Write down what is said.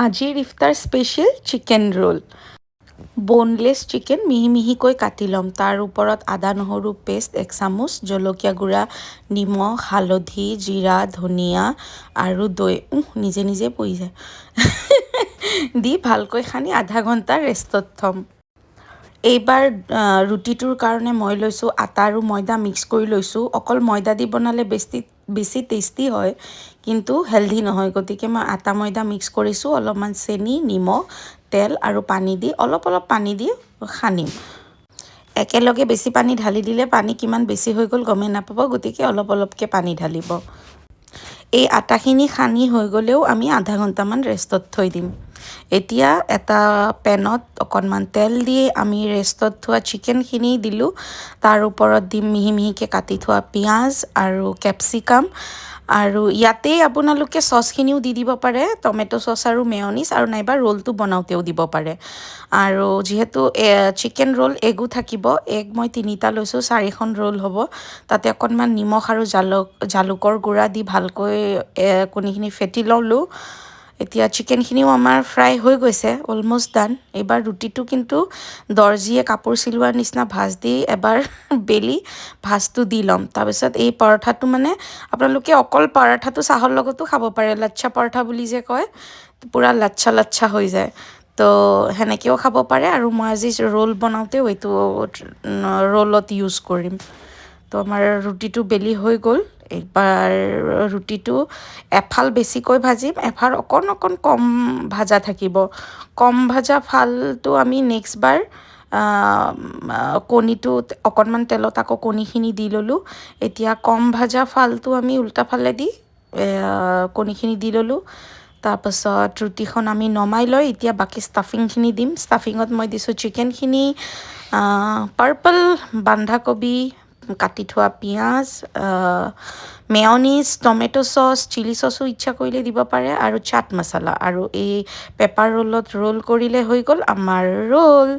আজিৰ ইফতাৰ special chicken roll. boneless chicken মিহি মিহিকৈ কাটি ল'ম। তাৰ ওপৰত আদা নহৰু পেষ্ট 1 চামুচ, জলকীয়া গুড়া, নিমখ, হালধি, জিৰা, ধনিয়া আৰু দৈ নিজে নিজে পৰি যায় দি ভালকৈ সানি আধা ঘণ্টা ৰেষ্টত থ'ম। এইবাৰ ৰুটিটোৰ কাৰণে মই লৈছোঁ আটা আৰু ময়দা মিক্স কৰি লৈছোঁ। অকল ময়দা দি বনালে বেছি টেষ্টি হয়, কিন্তু হেল্ডি নহয়। গতিকে মই আটা ময়দা মিক্স কৰিছোঁ। অলপমান চেনি, নিমখ, তেল আৰু পানী দি অলপ পানী দি সানিম। একেলগে বেছি পানী ঢালি দিলে পানী কিমান বেছি হৈ গ'ল গমেই নাপাব, গতিকে অলপকৈ পানী ঢালিব। এই আটাখিনি সানি হৈ গ'লেও আমি আধা ঘণ্টামান ৰেষ্টত থৈ দিম। এতিয়া এটা পেনত অকণমান তেল দি আমি ৰেষ্টত থোৱা চিকেনখিনি দিলোঁ। তাৰ ওপৰত দিম মিহি মিহিকৈ কাটি থোৱা পিঁয়াজ আৰু কেপচিকাম। আৰু ইয়াতেই আপোনালোকে চচখিনিও দি দিব পাৰে, টমেট' চচ আৰু মেয়নিজ, আৰু নাইবা ৰোলটো বনাওঁতেও দিব পাৰে। আৰু যিহেতু চিকেন ৰোল এগো থাকিব, এগ মই 3টা লৈছোঁ, 4খন ৰোল হ'ব। তাতে অকণমান নিমখ আৰু জালুকৰ গুড়া দি ভালকৈ কণীখিনি ফেটি ল'লোঁ। এতিয়া চিকেনখিনিও আমাৰ ফ্ৰাই হৈ গৈছে, অলম'ষ্ট ডান। এইবাৰ ৰুটিটো কিন্তু দৰ্জীয়ে কাপোৰ চিলোৱাৰ নিচিনা ভাঁজ দি এবাৰ বেলি ভাঁজটো দি ল'ম। তাৰপিছত এই পৰঠাটো মানে আপোনালোকে অকল পৰঠাটো চাহৰ লগতো খাব পাৰে, লাচ্ছা পৰঠা বুলি যে কয়, পূৰা লাচ্ছা হৈ যায়। তো সেনেকৈও খাব পাৰে, আৰু মই আজি ৰোল বনাওঁতেও এইটো ৰোলত ইউজ কৰিম। তো আমাৰ ৰুটিটো বেলি হৈ গ'ল। এইবাৰ ৰুটিটো এফাল বেছিকৈ ভাজিম, এফাল অকণ কম ভাজা থাকিব। কম ভাজা ফালটো আমি নেক্সট বাৰ কণীটোত অকণমান তেলত আকৌ কণীখিনি দি ল'লোঁ। এতিয়া কম ভাজা ফালটো আমি উল্টা ফালে দি কণীখিনি দি ল'লোঁ। তাৰপাছত ৰুটিখন আমি নমাই লৈ এতিয়া বাকী ষ্টাফিংখিনি দিম। ষ্টাফিঙত মই দিছোঁ চিকেনখিনি, পাৰ্পল বন্ধাকবি, কাটি থোৱা পিঁয়াজ, মেয়নিজ, টমেট' চচ, চিলি চচো ইচ্ছা কৰিলে দিব পাৰে, আৰু চাট মছলা, আৰু এই পেপাৰ ৰোলত ৰোল কৰিলে হৈ গ'ল আমাৰ ৰোল।